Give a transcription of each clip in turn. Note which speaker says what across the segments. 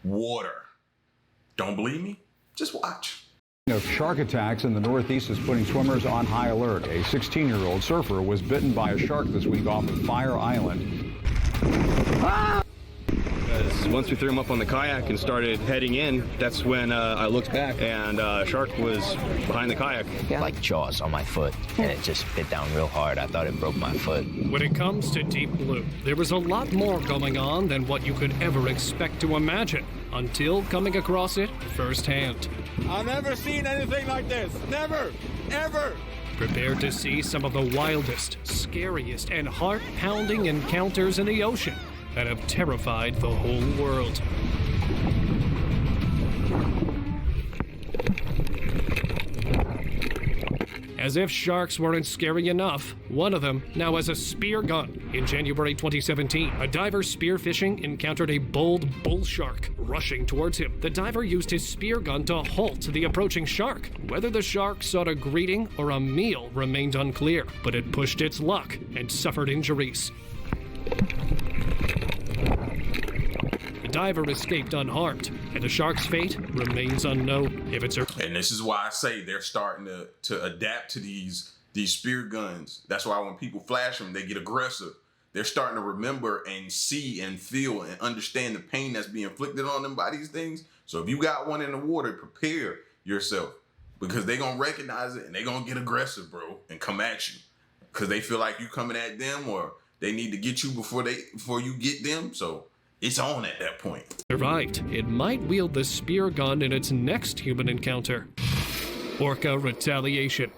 Speaker 1: water. Don't believe me? Just watch.
Speaker 2: Of shark attacks in the Northeast is putting swimmers on high alert. A 16-year-old surfer was bitten by a shark this week off of Fire Island.
Speaker 3: Once we threw him up on the kayak and started heading in, that's when I looked back and a shark was behind the kayak.
Speaker 4: Like Jaws on my foot, and it just bit down real hard. I thought it broke my foot.
Speaker 5: When it comes to Deep Blue, there was a lot more going on than what you could ever expect to imagine until coming across it firsthand.
Speaker 6: I've never seen anything like this. Never, ever.
Speaker 5: Prepare to see some of the wildest, scariest, and heart-pounding encounters in the ocean that have terrified the whole world. As if sharks weren't scary enough, one of them now has a spear gun. In January 2017, a diver spearfishing encountered a bold bull shark rushing towards him. The diver used his spear gun to halt the approaching shark. Whether the shark sought a greeting or a meal remained unclear, but it pushed its luck and suffered injuries. The diver escaped unharmed, and the shark's fate remains unknown. If it's
Speaker 1: And this is why I say they're starting to adapt to these spear guns. That's why when people flash them, they get aggressive. They're starting to remember and see and feel and understand the pain that's being inflicted on them by these things. So if you got one in the water, prepare yourself, because they're going to recognize it and they're going to get aggressive, bro, and come at you because they feel like you coming at them, or they need to get you before you get them. So it's on at that point.
Speaker 5: Survived, it might wield the spear gun in its next human encounter. Orca retaliation.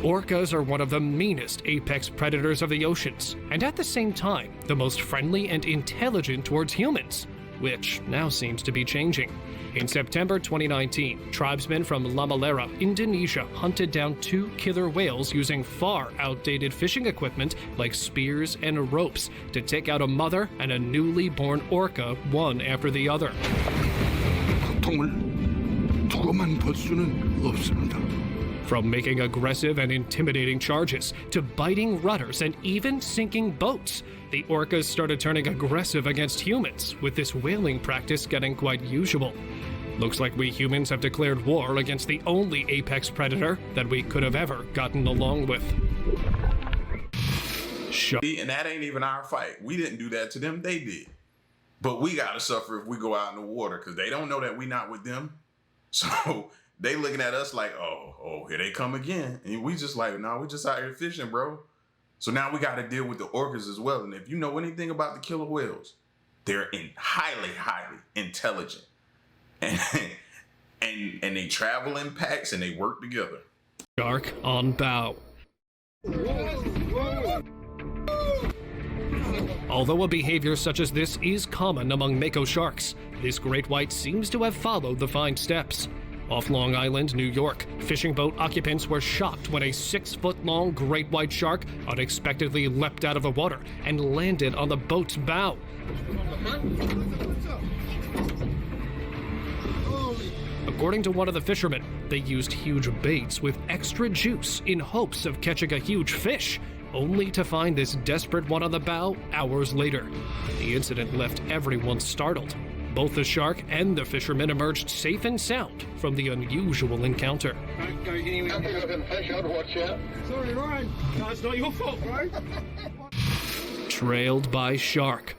Speaker 5: Orcas are one of the meanest apex predators of the oceans, and at the same time, the most friendly and intelligent towards humans, which now seems to be changing. In September 2019, tribesmen from Lamalera, Indonesia, hunted down 2 killer whales using far outdated fishing equipment like spears and ropes to take out a mother and a newly born orca, one after the other. From making aggressive and intimidating charges to biting rudders and even sinking boats, the orcas started turning aggressive against humans, with this whaling practice getting quite usual. Looks like we humans have declared war against the only apex predator that we could have ever gotten along with.
Speaker 1: And that ain't even our fight. We didn't do that to them, they did. But we gotta suffer if we go out in the water, because they don't know that we not with them. So they looking at us like, oh, here they come again. And we just like, no, we just out here fishing, bro. So now we got to deal with the orcas as well. And if you know anything about the killer whales, they're highly, highly intelligent. And they travel in packs and they work together.
Speaker 5: Shark on bow. Although a behavior such as this is common among mako sharks, this great white seems to have followed the fine steps. Off Long Island, New York, fishing boat occupants were shocked when a 6-foot-long great white shark unexpectedly leapt out of the water and landed on the boat's bow. According to one of the fishermen, they used huge baits with extra juice in hopes of catching a huge fish, only to find this desperate one on the bow hours later. The incident left everyone startled. Both the shark and the fisherman emerged safe and sound from the unusual encounter.
Speaker 6: Sorry, Ryan. No, it's not your fault, right?
Speaker 5: Trailed by shark.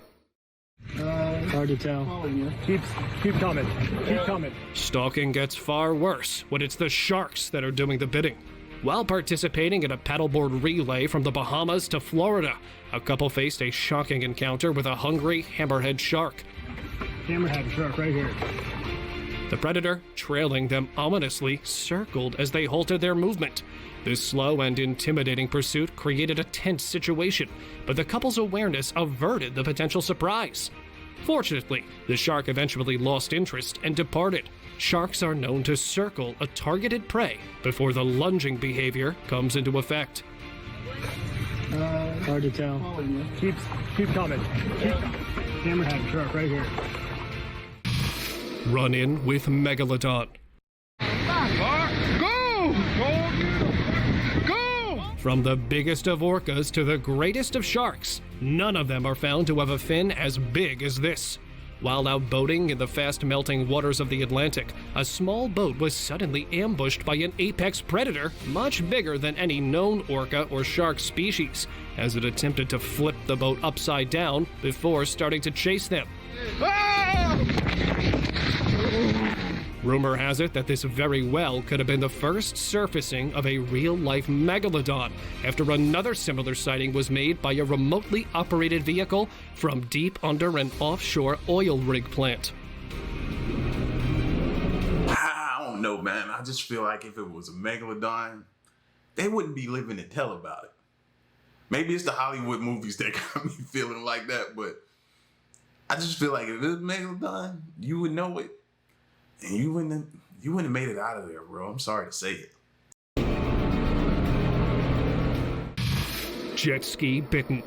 Speaker 7: Hard to tell. Keep coming. Keep coming.
Speaker 5: Stalking gets far worse when it's the sharks that are doing the bidding. While participating in a paddleboard relay from the Bahamas to Florida, a couple faced a shocking encounter with a hungry hammerhead shark.
Speaker 7: Hammerhead shark right here.
Speaker 5: The predator, trailing them ominously, circled as they halted their movement. This slow and intimidating pursuit created a tense situation, but the couple's awareness averted the potential surprise. Fortunately, the shark eventually lost interest and departed. Sharks are known to circle a targeted prey before the lunging behavior comes into effect.
Speaker 7: Hard to tell. Keep coming. Hammerhead shark right here.
Speaker 5: Run in with Megalodon. From the biggest of orcas to the greatest of sharks, none of them are found to have a fin as big as this. While out boating in the fast-melting waters of the Atlantic, a small boat was suddenly ambushed by an apex predator much bigger than any known orca or shark species, as it attempted to flip the boat upside down before starting to chase them. Rumor has it that this very well could have been the first surfacing of a real-life megalodon after another similar sighting was made by a remotely operated vehicle from deep under an offshore oil rig plant.
Speaker 1: I don't know, man. I just feel like if it was a megalodon, they wouldn't be living to tell about it. Maybe it's the Hollywood movies that got me feeling like that, but I just feel like if it was a megalodon, you would know it. And you wouldn't have made it out of there, bro. I'm sorry to say it.
Speaker 5: Jet ski bitten.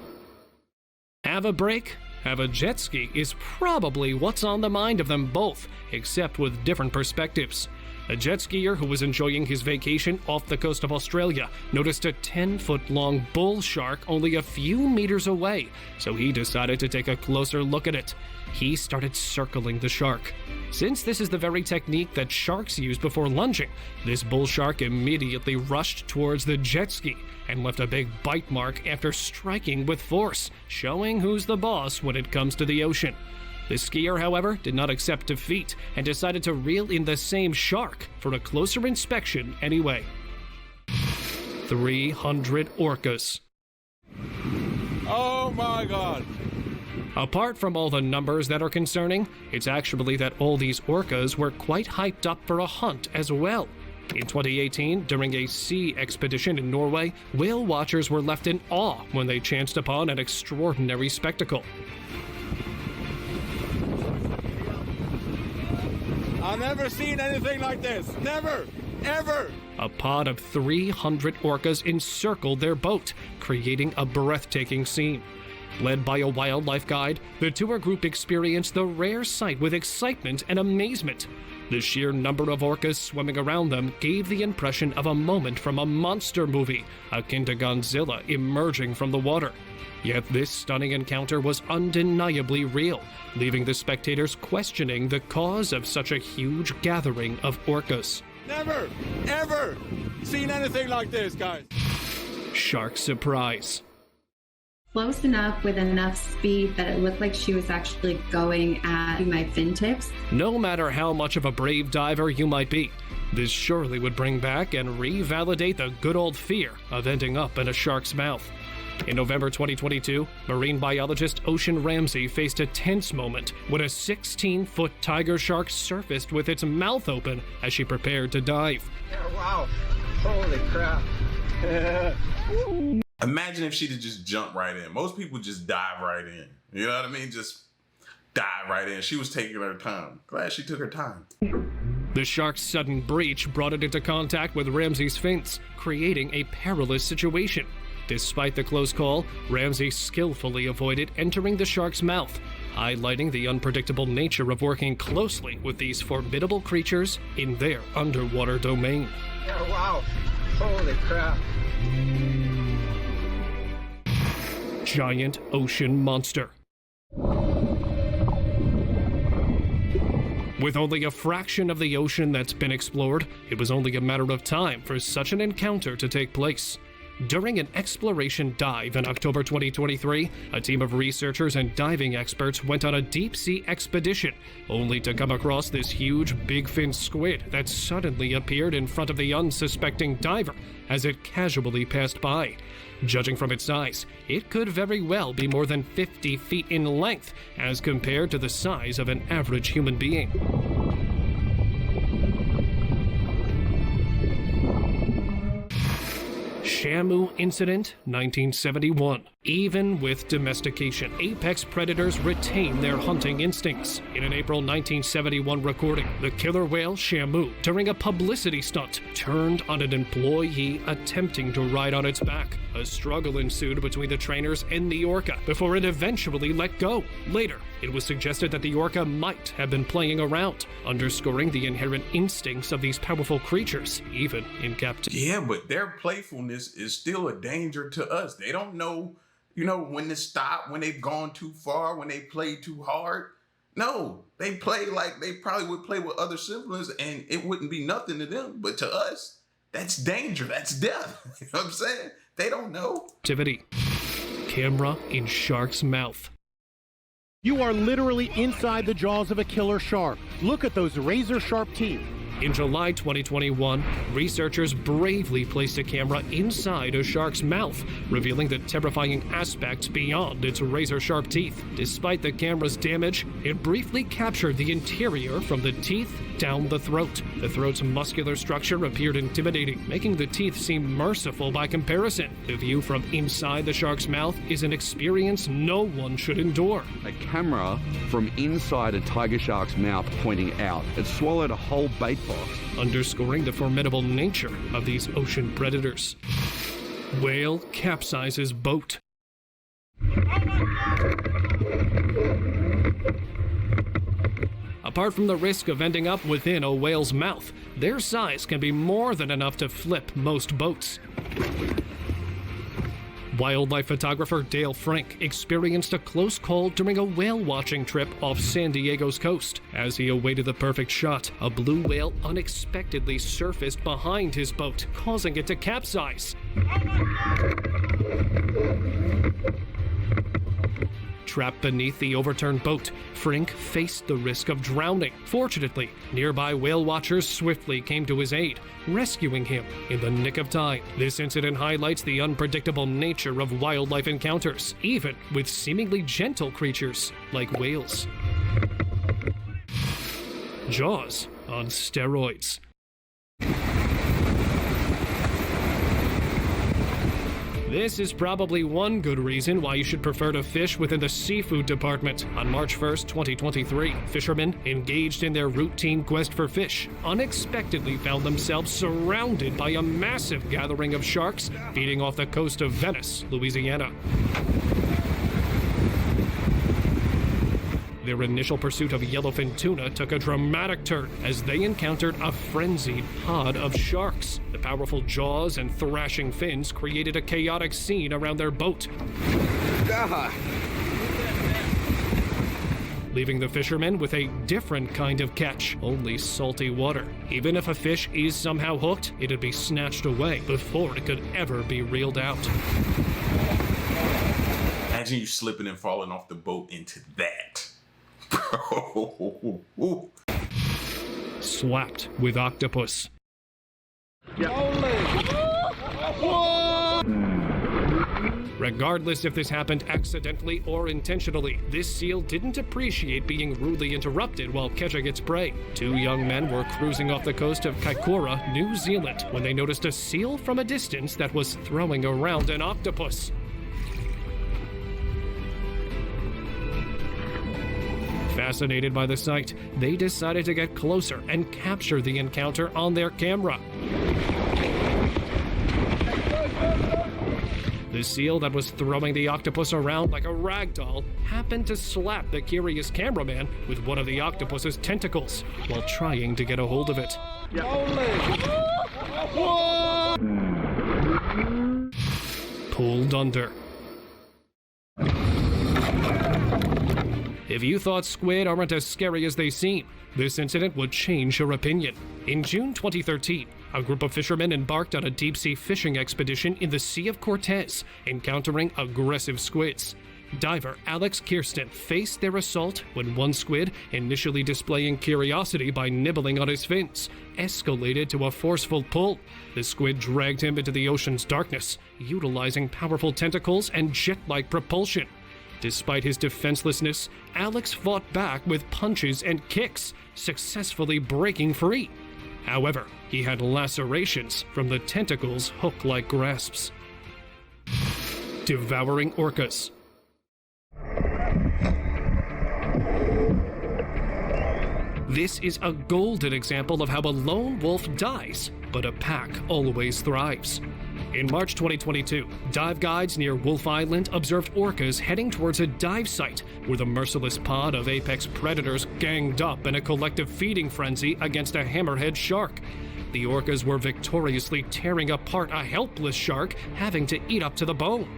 Speaker 5: Have a break? Have a jet ski is probably what's on the mind of them both, except with different perspectives. A jet skier who was enjoying his vacation off the coast of Australia noticed a 10-foot-long bull shark only a few meters away, so he decided to take a closer look at it. He started circling the shark. Since this is the very technique that sharks use before lunging, this bull shark immediately rushed towards the jet ski and left a big bite mark after striking with force, showing who's the boss when it comes to the ocean. The skier, however, did not accept defeat and decided to reel in the same shark for a closer inspection anyway. 300 orcas.
Speaker 6: Oh my God.
Speaker 5: Apart from all the numbers that are concerning, it's actually that all these orcas were quite hyped up for a hunt as well. In 2018, during a sea expedition in Norway, whale watchers were left in awe when they chanced upon an extraordinary spectacle.
Speaker 6: I've never seen anything like this. Never, ever.
Speaker 5: A pod of 300 orcas encircled their boat, creating a breathtaking scene. Led by a wildlife guide, the tour group experienced the rare sight with excitement and amazement. The sheer number of orcas swimming around them gave the impression of a moment from a monster movie, akin to Godzilla emerging from the water. Yet this stunning encounter was undeniably real, leaving the spectators questioning the cause of such a huge gathering of orcas.
Speaker 6: Never, ever seen anything like this, guys.
Speaker 5: Shark surprise.
Speaker 8: Close enough with enough speed that it looked like she was actually going at my fin tips.
Speaker 5: No matter how much of a brave diver you might be, this surely would bring back and revalidate the good old fear of ending up in a shark's mouth. In November 2022, marine biologist Ocean Ramsey faced a tense moment when a 16-foot tiger shark surfaced with its mouth open as she prepared to dive.
Speaker 9: Oh, wow. Holy crap.
Speaker 1: Imagine if she'd have just jumped right in. Most people just dive right in. You know what I mean? Just dive right in. She was taking her time. Glad she took her time.
Speaker 5: The shark's sudden breach brought it into contact with Ramsey's fins, creating a perilous situation. Despite the close call, Ramsey skillfully avoided entering the shark's mouth, highlighting the unpredictable nature of working closely with these formidable creatures in their underwater domain.
Speaker 9: Oh, wow. Holy crap.
Speaker 5: Giant ocean monster. With only a fraction of the ocean that's been explored, it was only a matter of time for such an encounter to take place. During an exploration dive in October 2023, a team of researchers and diving experts went on a deep-sea expedition, only to come across this huge big-fin squid that suddenly appeared in front of the unsuspecting diver as it casually passed by. Judging from its size, it could very well be more than 50 feet in length as compared to the size of an average human being. Shamu Incident, 1971. Even with domestication, apex predators retain their hunting instincts. In an April 1971 recording, the killer whale Shamu, during a publicity stunt, turned on an employee attempting to ride on its back. A struggle ensued between the trainers and the orca before it eventually let go. Later, it was suggested that the orca might have been playing around, underscoring the inherent instincts of these powerful creatures, even in captivity.
Speaker 1: Yeah, but their playfulness is still a danger to us. They don't know, when to stop, when they've gone too far, when they play too hard. No, they play like they probably would play with other siblings and it wouldn't be nothing to them. But to us, that's danger. That's death. You know what I'm saying? They don't know.
Speaker 5: Activity. Camera in shark's mouth.
Speaker 10: You are literally inside the jaws of a killer shark. Look at those razor-sharp teeth.
Speaker 5: In July 2021, researchers bravely placed a camera inside a shark's mouth, revealing the terrifying aspects beyond its razor-sharp teeth. Despite the camera's damage, it briefly captured the interior from the teeth down the throat. The throat's muscular structure appeared intimidating, making the teeth seem merciful by comparison. The view from inside the shark's mouth is an experience no one should endure.
Speaker 11: A camera from inside a tiger shark's mouth pointing out. It swallowed a whole bait box,
Speaker 5: underscoring the formidable nature of these ocean predators. Whale capsizes boat. Apart from the risk of ending up within a whale's mouth, their size can be more than enough to flip most boats. Wildlife photographer Dale Frank experienced a close call during a whale watching trip off San Diego's coast. As he awaited the perfect shot, a blue whale unexpectedly surfaced behind his boat, causing it to capsize. Trapped beneath the overturned boat, Frank faced the risk of drowning. Fortunately, nearby whale watchers swiftly came to his aid, rescuing him in the nick of time. This incident highlights the unpredictable nature of wildlife encounters, even with seemingly gentle creatures like whales. Jaws on steroids. This is probably one good reason why you should prefer to fish within the seafood department. On March 1st, 2023, fishermen engaged in their routine quest for fish unexpectedly found themselves surrounded by a massive gathering of sharks feeding off the coast of Venice, Louisiana. Their initial pursuit of yellowfin tuna took a dramatic turn as they encountered a frenzied pod of sharks. The powerful jaws and thrashing fins created a chaotic scene around their boat, leaving the fishermen with a different kind of catch, only salty water. Even if a fish is somehow hooked, it'd be snatched away before it could ever be reeled out.
Speaker 1: Imagine you slipping and falling off the boat into that.
Speaker 5: Slapped with octopus. Regardless if this happened accidentally or intentionally, this seal didn't appreciate being rudely interrupted while catching its prey. Two young men were cruising off the coast of Kaikoura, New Zealand, when they noticed a seal from a distance that was throwing around an octopus. Fascinated by the sight, they decided to get closer and capture the encounter on their camera. The seal that was throwing the octopus around like a rag doll happened to slap the curious cameraman with one of the octopus's tentacles while trying to get a hold of it. Pulled under. If you thought squid aren't as scary as they seem, this incident would change your opinion. In June 2013, a group of fishermen embarked on a deep-sea fishing expedition in the Sea of Cortez, encountering aggressive squids. Diver Alex Kirsten faced their assault when one squid, initially displaying curiosity by nibbling on his fins, escalated to a forceful pull. The squid dragged him into the ocean's darkness, utilizing powerful tentacles and jet-like propulsion. Despite his defenselessness, Alex fought back with punches and kicks, successfully breaking free. However, he had lacerations from the tentacles' hook-like grasps. Devouring orcas. This is a golden example of how a lone wolf dies, but a pack always thrives. In March 2022, dive guides near Wolf Island observed orcas heading towards a dive site where the merciless pod of apex predators ganged up in a collective feeding frenzy against a hammerhead shark. The orcas were victoriously tearing apart a helpless shark, having to eat up to the bone.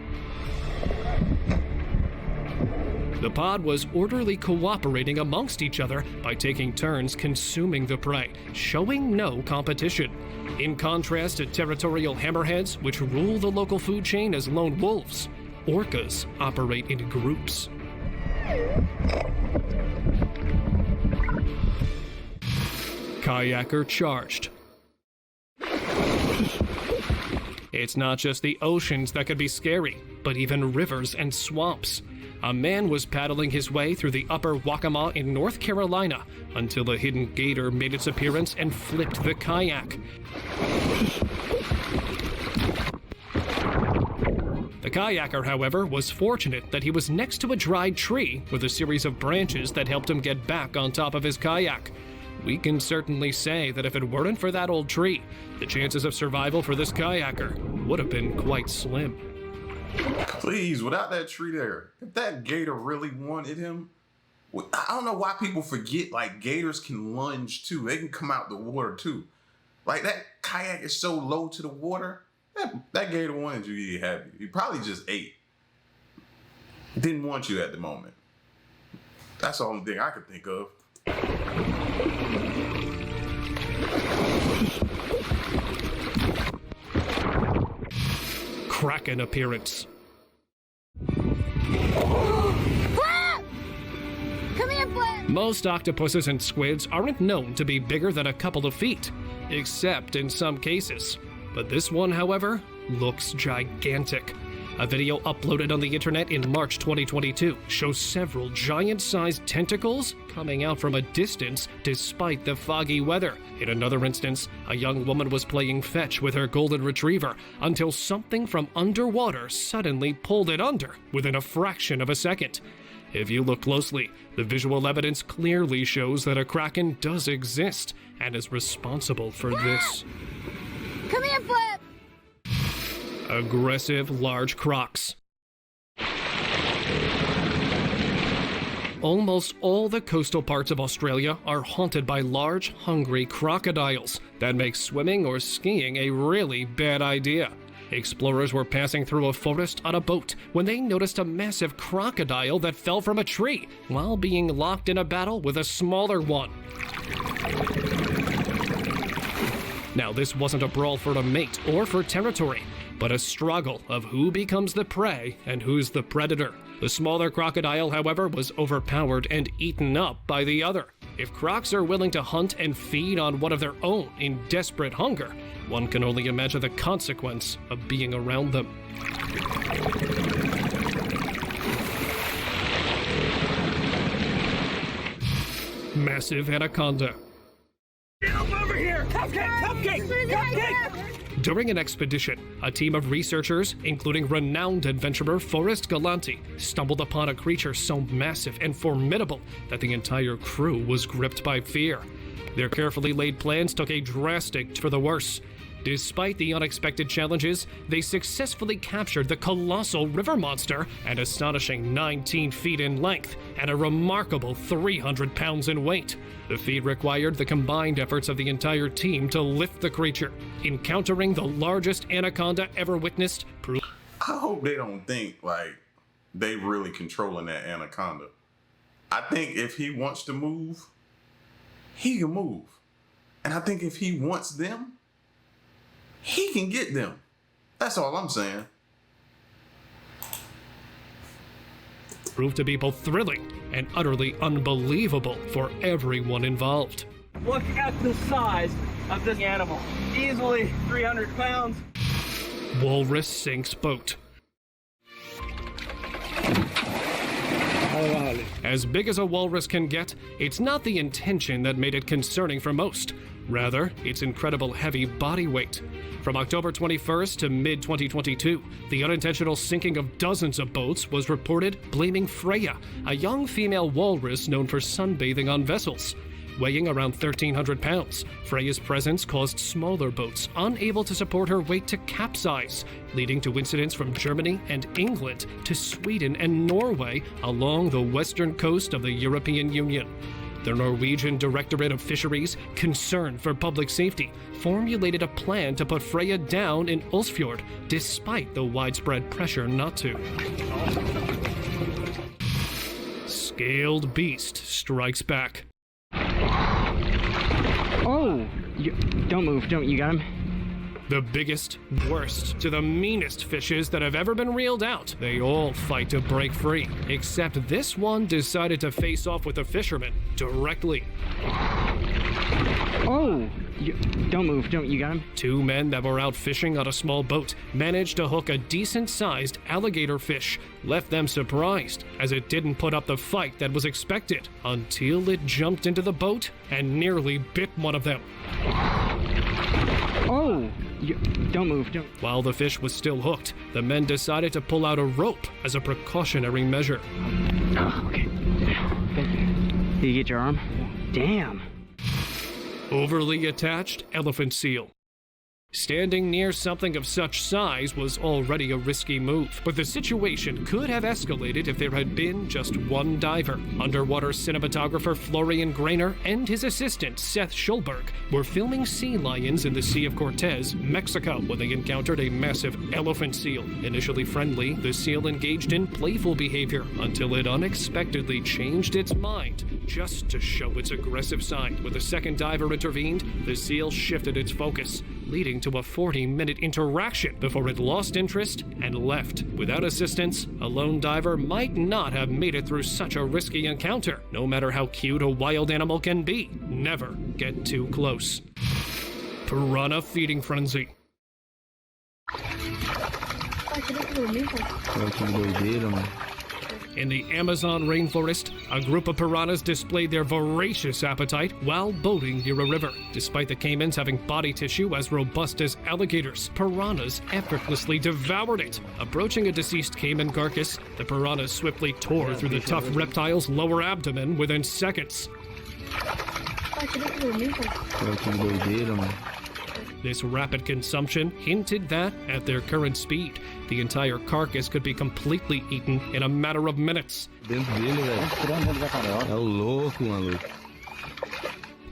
Speaker 5: The pod was orderly cooperating amongst each other by taking turns consuming the prey, showing no competition. In contrast to territorial hammerheads, which rule the local food chain as lone wolves, orcas operate in groups. Kayaker charged. It's not just the oceans that could be scary, but even rivers and swamps. A man was paddling his way through the upper Waccamaw in North Carolina until a hidden gator made its appearance and flipped the kayak. The kayaker, however, was fortunate that he was next to a dried tree with a series of branches that helped him get back on top of his kayak. We can certainly say that if it weren't for that old tree, the chances of survival for this kayaker would have been quite slim.
Speaker 1: Please, without that tree there, if that gator really wanted him, I don't know why people forget, like, gators can lunge too. They can come out the water too. Like, that kayak is so low to the water, that gator wanted you, he had you. He probably just ate. He didn't want you at the moment. That's the only thing I could think of.
Speaker 5: Kraken appearance.
Speaker 12: Come here, Flip!
Speaker 5: Most octopuses and squids aren't known to be bigger than a couple of feet, except in some cases. But this one, however, looks gigantic. A video uploaded on the internet in March 2022 shows several giant-sized tentacles coming out from a distance despite the foggy weather. In another instance, a young woman was playing fetch with her golden retriever until something from underwater suddenly pulled it under within a fraction of a second. If you look closely, the visual evidence clearly shows that a kraken does exist and is responsible for this.
Speaker 12: Come here, Flip!
Speaker 5: Aggressive large crocs. Almost all the coastal parts of Australia are haunted by large, hungry crocodiles that make swimming or skiing a really bad idea. Explorers were passing through a forest on a boat when they noticed a massive crocodile that fell from a tree while being locked in a battle with a smaller one. Now, this wasn't a brawl for a mate or for territory, but a struggle of who becomes the prey and who's the predator. The smaller crocodile, however, was overpowered and eaten up by the other. If crocs are willing to hunt and feed on one of their own in desperate hunger, one can only imagine the consequence of being around them. Massive anaconda.
Speaker 6: Get over here! Cupcake!
Speaker 5: During an expedition, a team of researchers, including renowned adventurer Forrest Galanti, stumbled upon a creature so massive and formidable that the entire crew was gripped by fear. Their carefully laid plans took a drastic turn for the worse. Despite the unexpected challenges, they successfully captured the colossal river monster, an astonishing 19 feet in length and a remarkable 300 pounds in weight. The feat required the combined efforts of the entire team to lift the creature. Encountering the largest anaconda ever witnessed proved...
Speaker 1: I hope they don't think like they really controlling that anaconda. I think if he wants to move, he can move. And I think if he wants them, he can get them. That's all I'm saying.
Speaker 5: Proved to be both thrilling and utterly unbelievable for everyone involved.
Speaker 13: Look at the size of this animal. Easily 300 pounds.
Speaker 5: Walrus sinks boat. As big as a walrus can get, it's not the intention that made it concerning for most. Rather, its incredible heavy body weight. From October 21st to mid-2022, the unintentional sinking of dozens of boats was reported blaming Freya, a young female walrus known for sunbathing on vessels. weighing around 1,300 pounds. Freya's presence caused smaller boats unable to support her weight to capsize, leading to incidents from Germany and England to Sweden and Norway along the western coast of the European Union. The Norwegian Directorate of Fisheries, concerned for public safety, formulated a plan to put Freya down in Ulsfjord, despite the widespread pressure not to. Scaled beast strikes back.
Speaker 13: Oh! Don't move. You got him?
Speaker 5: The biggest, worst, to the meanest fishes that have ever been reeled out. They all fight to break free, except this one decided to face off with a fisherman directly.
Speaker 13: Oh! Don't move. You got him?
Speaker 5: Two men that were out fishing on a small boat managed to hook a decent-sized alligator fish, left them surprised, as it didn't put up the fight that was expected, until it jumped into the boat and nearly bit one of them.
Speaker 13: Oh! Don't move.
Speaker 5: While the fish was still hooked, the men decided to pull out a rope as a precautionary measure.
Speaker 13: Oh, okay. Thank you. Did you get your arm? Damn.
Speaker 5: Overly attached elephant seal. Standing near something of such size was already a risky move, but the situation could have escalated if there had been just one diver. Underwater cinematographer Florian Grainer and his assistant Seth Schulberg were filming sea lions in the Sea of Cortez, Mexico, when they encountered a massive elephant seal. Initially friendly, the seal engaged in playful behavior until it unexpectedly changed its mind, just to show its aggressive side. When the second diver intervened, the seal shifted its focus, leading to a 40-minute interaction before it lost interest and left. Without assistance, a lone diver might not have made it through such a risky encounter. No matter how cute a wild animal can be, never get too close. Piranha feeding frenzy. In the Amazon rainforest, a group of piranhas displayed their voracious appetite while boating near a river. Despite the caimans having body tissue as robust as alligators, piranhas effortlessly devoured it. Approaching a deceased caiman carcass, the piranhas swiftly tore through the tough reptile's lower abdomen within seconds. This rapid consumption hinted that, at their current speed, the entire carcass could be completely eaten in a matter of minutes.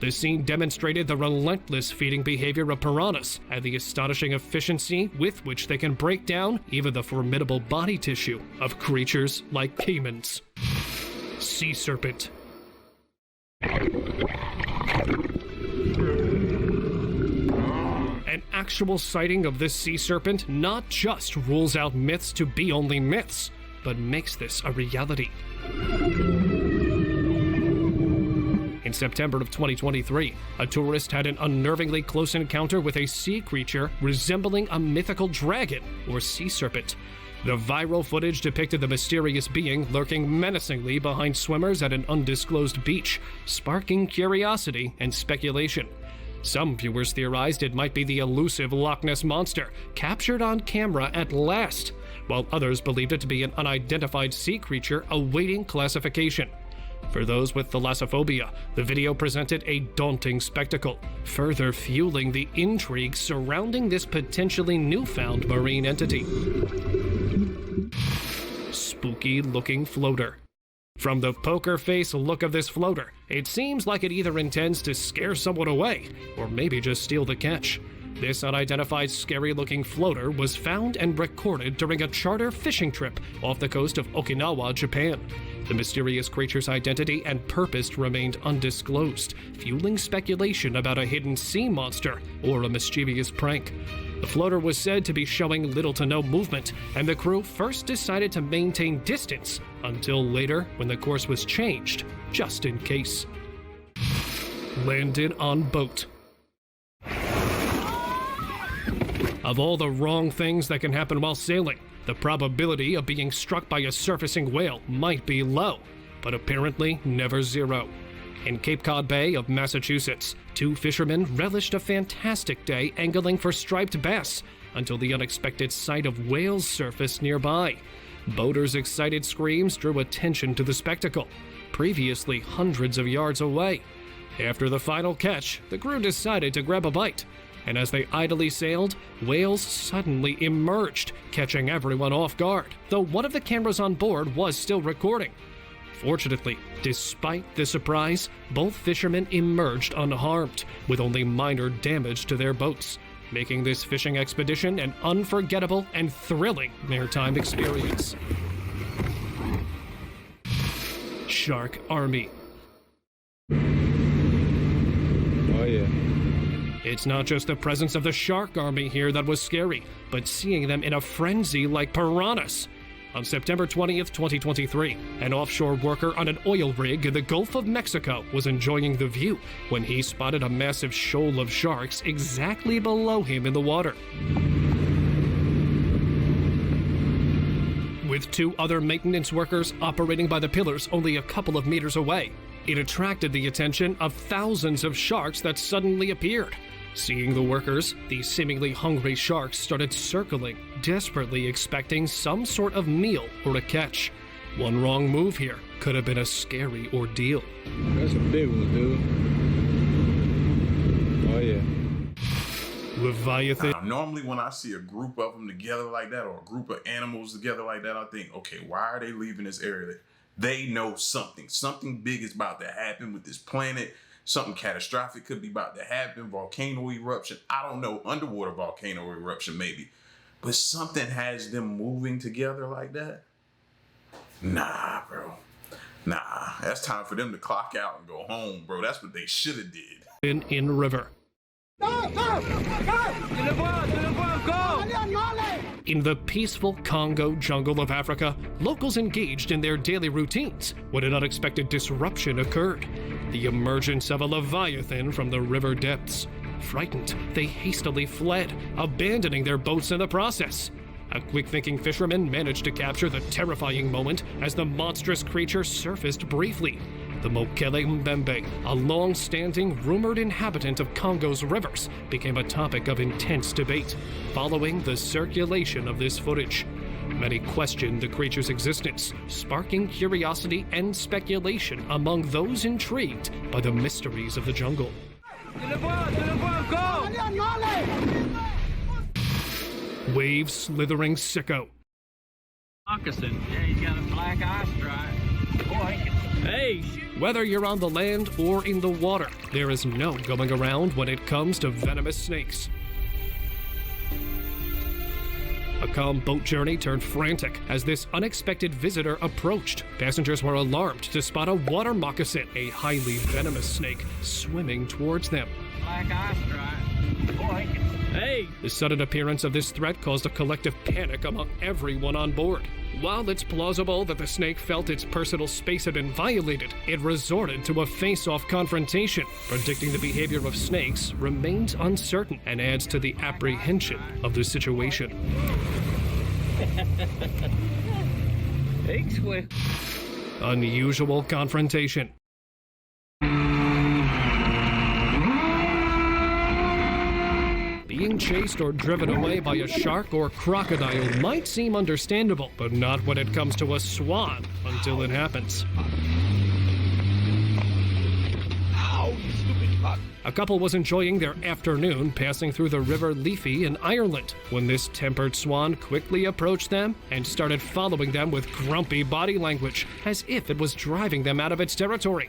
Speaker 5: The scene demonstrated the relentless feeding behavior of piranhas and the astonishing efficiency with which they can break down even the formidable body tissue of creatures like caimans. Sea serpent. An actual sighting of this sea serpent not just rules out myths to be only myths, but makes this a reality. In September of 2023, a tourist had an unnervingly close encounter with a sea creature resembling a mythical dragon or sea serpent. The viral footage depicted the mysterious being lurking menacingly behind swimmers at an undisclosed beach, sparking curiosity and speculation. Some viewers theorized it might be the elusive Loch Ness Monster, captured on camera at last, while others believed it to be an unidentified sea creature awaiting classification. For those with thalassophobia, the video presented a daunting spectacle, further fueling the intrigue surrounding this potentially newfound marine entity. Spooky-looking floater. From the poker face look of this floater, it seems like it either intends to scare someone away, or maybe just steal the catch. This unidentified scary-looking floater was found and recorded during a charter fishing trip off the coast of Okinawa, Japan. The mysterious creature's identity and purpose remained undisclosed, fueling speculation about a hidden sea monster or a mischievous prank. The floater was said to be showing little to no movement, and the crew first decided to maintain distance until later when the course was changed, just in case. Landed on boat. Of all the wrong things that can happen while sailing, the probability of being struck by a surfacing whale might be low, but apparently never zero. In Cape Cod Bay of Massachusetts, two fishermen relished a fantastic day angling for striped bass until the unexpected sight of whales surfaced nearby. Boaters' excited screams drew attention to the spectacle, previously hundreds of yards away. After the final catch, the crew decided to grab a bite, and as they idly sailed, whales suddenly emerged, catching everyone off guard, though one of the cameras on board was still recording. Fortunately, despite the surprise, both fishermen emerged unharmed, with only minor damage to their boats, making this fishing expedition an unforgettable and thrilling maritime experience. Shark Army.
Speaker 6: Oh yeah.
Speaker 5: It's not just the presence of the shark army here that was scary, but seeing them in a frenzy like piranhas. On September 20th, 2023, an offshore worker on an oil rig in the Gulf of Mexico was enjoying the view when he spotted a massive shoal of sharks exactly below him in the water. With two other maintenance workers operating by the pillars only a couple of meters away, it attracted the attention of thousands of sharks that suddenly appeared. Seeing the workers, these seemingly hungry sharks started circling, desperately expecting some sort of meal or a catch. One wrong move here could have been a scary ordeal.
Speaker 6: That's a big one, dude. Oh yeah.
Speaker 5: Leviathan.
Speaker 1: Normally when I see a group of them together like that, or a group of animals together like that, I think, okay, why are they leaving this area? They know something. Something big is about to happen with this planet. Something catastrophic could be about to happen. Volcano eruption. I don't know. Underwater volcano eruption maybe. But something has them moving together like that. Nah, bro. Nah. That's time for them to clock out and go home, bro. That's what they should have did.
Speaker 5: In river. In the peaceful Congo jungle of Africa, locals engaged in their daily routines when an unexpected disruption occurred. The emergence of a leviathan from the river depths. Frightened, they hastily fled, abandoning their boats in the process. A quick-thinking fisherman managed to capture the terrifying moment as the monstrous creature surfaced briefly. The Mokele Mbembe, a long-standing, rumored inhabitant of Congo's rivers, became a topic of intense debate following the circulation of this footage. Many questioned the creature's existence, sparking curiosity and speculation among those intrigued by the mysteries of the jungle. Wave slithering sicko.
Speaker 13: Moccasin. Yeah, he's got a black eye stripe. Boy, hey!
Speaker 5: Whether you're on the land or in the water, there is no going around when it comes to venomous snakes. A calm boat journey turned frantic as this unexpected visitor approached. Passengers were alarmed to spot a water moccasin, a highly venomous snake, swimming towards them.
Speaker 13: Black eye stripe. Boy, hey!
Speaker 5: The sudden appearance of this threat caused a collective panic among everyone on board. While it's plausible that the snake felt its personal space had been violated, it resorted to a face-off confrontation. Predicting the behavior of snakes remains uncertain and adds to the apprehension of the situation.
Speaker 13: Thanks, Will.
Speaker 5: Unusual confrontation. Being chased or driven away by a shark or crocodile might seem understandable, but not when it comes to a swan until it happens. A couple was enjoying their afternoon passing through the River Liffey in Ireland when this tempered swan quickly approached them and started following them with grumpy body language, as if it was driving them out of its territory.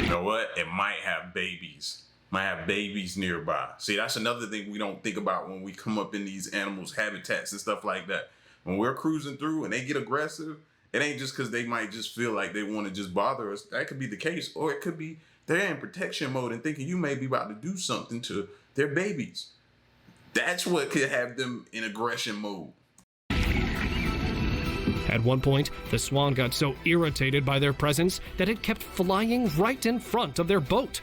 Speaker 1: You know what? It might have babies. Might have babies nearby. See, that's another thing we don't think about when we come up in these animals' habitats and stuff like that. When we're cruising through and they get aggressive, it ain't just because they might just feel like they want to just bother us. That could be the case. Or it could be they're in protection mode and thinking you may be about to do something to their babies. That's what could have them in aggression mode.
Speaker 5: At one point, the swan got so irritated by their presence that it kept flying right in front of their boat.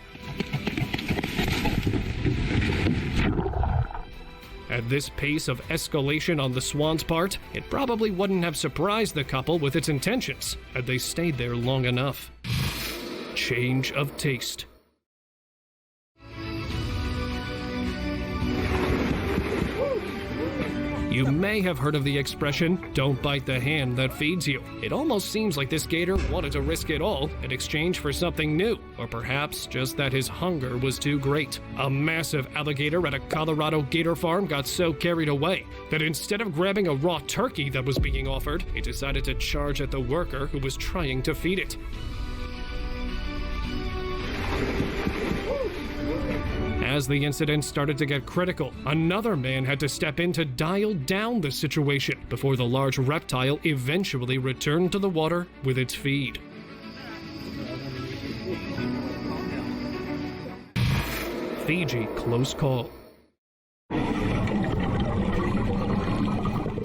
Speaker 5: At this pace of escalation on the swan's part, it probably wouldn't have surprised the couple with its intentions had they stayed there long enough. Change of taste. You may have heard of the expression, "don't bite the hand that feeds you." It almost seems like this gator wanted to risk it all in exchange for something new, or perhaps just that his hunger was too great. A massive alligator at a Colorado gator farm got so carried away that instead of grabbing a raw turkey that was being offered, it decided to charge at the worker who was trying to feed it. As the incident started to get critical, another man had to step in to dial down the situation before the large reptile eventually returned to the water with its feed. Fiji close call.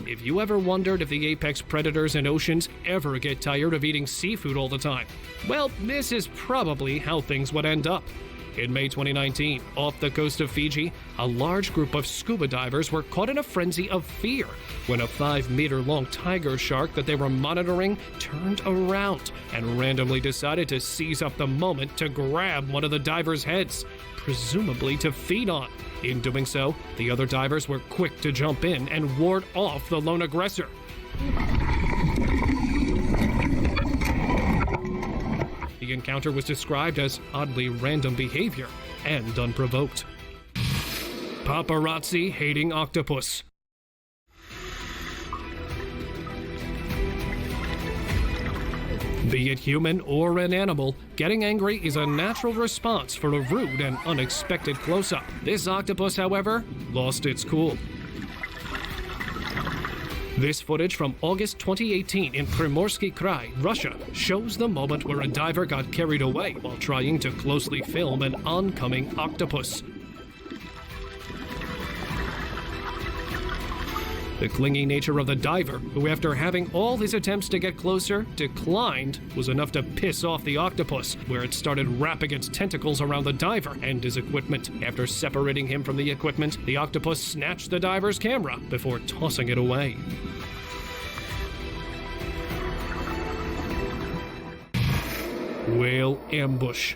Speaker 5: If you ever wondered if the apex predators in oceans ever get tired of eating seafood all the time, well, this is probably how things would end up. In May 2019, off the coast of Fiji, a large group of scuba divers were caught in a frenzy of fear when a 5-meter-long tiger shark that they were monitoring turned around and randomly decided to seize up the moment to grab one of the divers' heads, presumably to feed on. In doing so, the other divers were quick to jump in and ward off the lone aggressor. The encounter was described as oddly random behavior and unprovoked. Paparazzi hating octopus. Be it human or an animal, getting angry is a natural response for a rude and unexpected close-up. This octopus, however, lost its cool. This footage from August 2018 in Primorsky Krai, Russia, shows the moment where a diver got carried away while trying to closely film an oncoming octopus. The clingy nature of the diver, who after having all his attempts to get closer, declined, was enough to piss off the octopus, where it started wrapping its tentacles around the diver and his equipment. After separating him from the equipment, the octopus snatched the diver's camera before tossing it away. Whale ambush.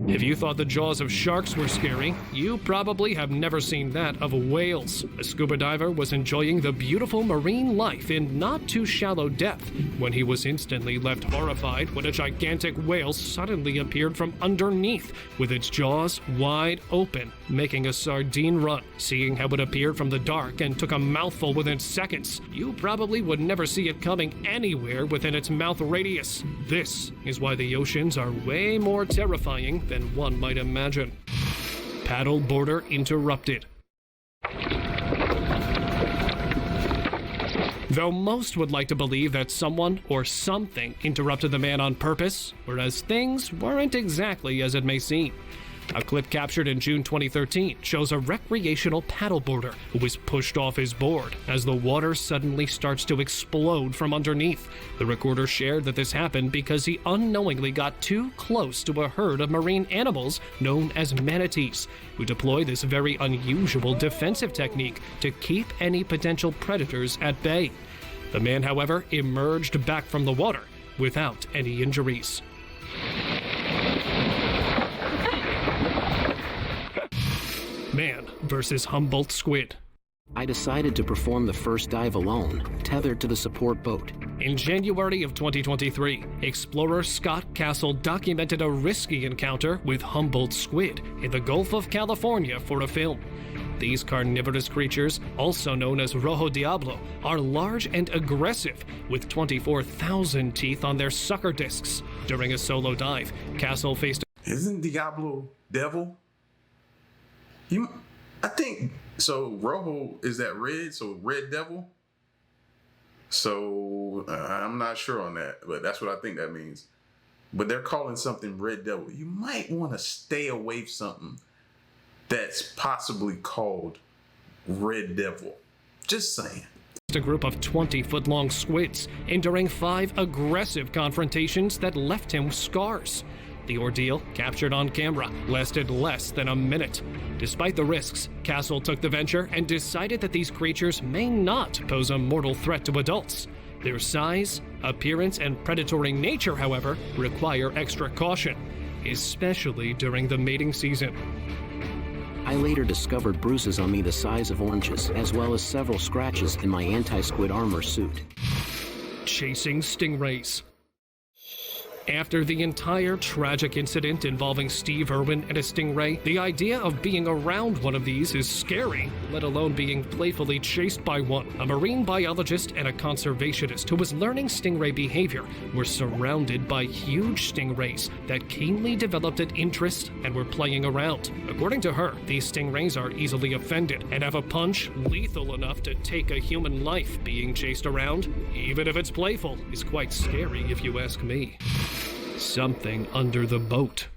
Speaker 5: If you thought the jaws of sharks were scary, you probably have never seen that of whales. A scuba diver was enjoying the beautiful marine life in not too shallow depth when he was instantly left horrified when a gigantic whale suddenly appeared from underneath with its jaws wide open, making a sardine run. Seeing how it appeared from the dark and took a mouthful within seconds, you probably would never see it coming anywhere within its mouth radius. This is why the oceans are way more terrifying than one might imagine. Paddle border interrupted. Though most would like to believe that someone or something interrupted the man on purpose, whereas things weren't exactly as it may seem. A clip captured in June 2013 shows a recreational paddleboarder who was pushed off his board as the water suddenly starts to explode from underneath. The recorder shared that this happened because he unknowingly got too close to a herd of marine animals known as manatees, who deploy this very unusual defensive technique to keep any potential predators at bay. The man, however, emerged back from the water without any injuries. Man versus Humboldt squid.
Speaker 14: I decided to perform the first dive alone, tethered to the support boat.
Speaker 5: In January of 2023, explorer Scott Castle documented a risky encounter with Humboldt squid in the Gulf of California for a film. These carnivorous creatures, also known as rojo diablo, are large and aggressive, with 24,000 teeth on their sucker discs. During a solo dive, Castle faced...
Speaker 1: Isn't Diablo devil? I think so. Rojo, is that red? So red devil. So I'm not sure on that, but that's what I think that means. But they're calling something red devil. You might want to stay away from something that's possibly called red devil. Just saying.
Speaker 5: A group of 20-foot-long squids, enduring 5 aggressive confrontations that left him with scars. The ordeal, captured on camera, lasted less than a minute. Despite the risks, Castle took the venture and decided that these creatures may not pose a mortal threat to adults. Their size, appearance, and predatory nature, however, require extra caution, especially during the mating season.
Speaker 14: I later discovered bruises on me the size of oranges, as well as several scratches in my anti-squid armor suit.
Speaker 5: Chasing stingrays. After the entire tragic incident involving Steve Irwin and a stingray, the idea of being around one of these is scary, let alone being playfully chased by one. A marine biologist and a conservationist who was learning stingray behavior were surrounded by huge stingrays that keenly developed an interest and were playing around. According to her, these stingrays are easily offended and have a punch lethal enough to take a human life. Being chased around, even if it's playful, is quite scary if you ask me. Something under the boat.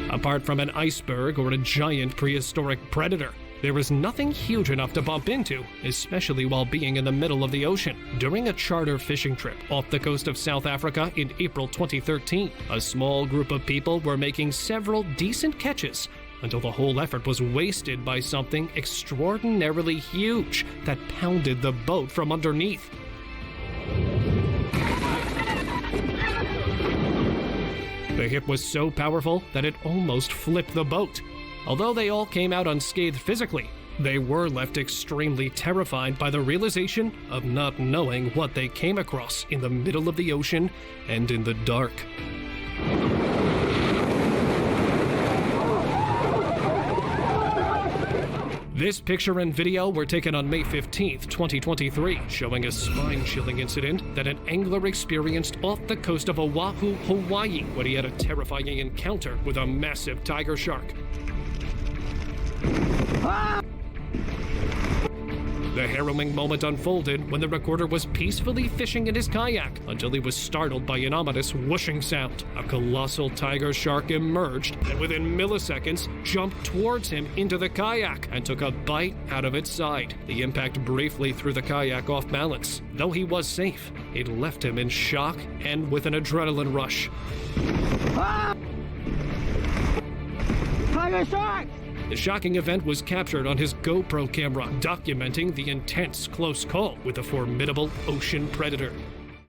Speaker 5: Apart from an iceberg or a giant prehistoric predator, there is nothing huge enough to bump into, especially while being in the middle of the ocean. During a charter fishing trip off the coast of South Africa in April 2013, a small group of people were making several decent catches until the whole effort was wasted by something extraordinarily huge that pounded the boat from underneath. The hit was so powerful that it almost flipped the boat. Although they all came out unscathed physically, they were left extremely terrified by the realization of not knowing what they came across in the middle of the ocean and in the dark. This picture and video were taken on May 15th, 2023, showing a spine-chilling incident that an angler experienced off the coast of Oahu, Hawaii, when he had a terrifying encounter with a massive tiger shark. The harrowing moment unfolded when the recorder was peacefully fishing in his kayak until he was startled by an ominous whooshing sound. A colossal tiger shark emerged and within milliseconds jumped towards him into the kayak and took a bite out of its side. The impact briefly threw the kayak off balance. Though he was safe, it left him in shock and with an adrenaline rush.
Speaker 12: Tiger shark!
Speaker 5: The shocking event was captured on his GoPro camera, documenting the intense close call with a formidable ocean predator.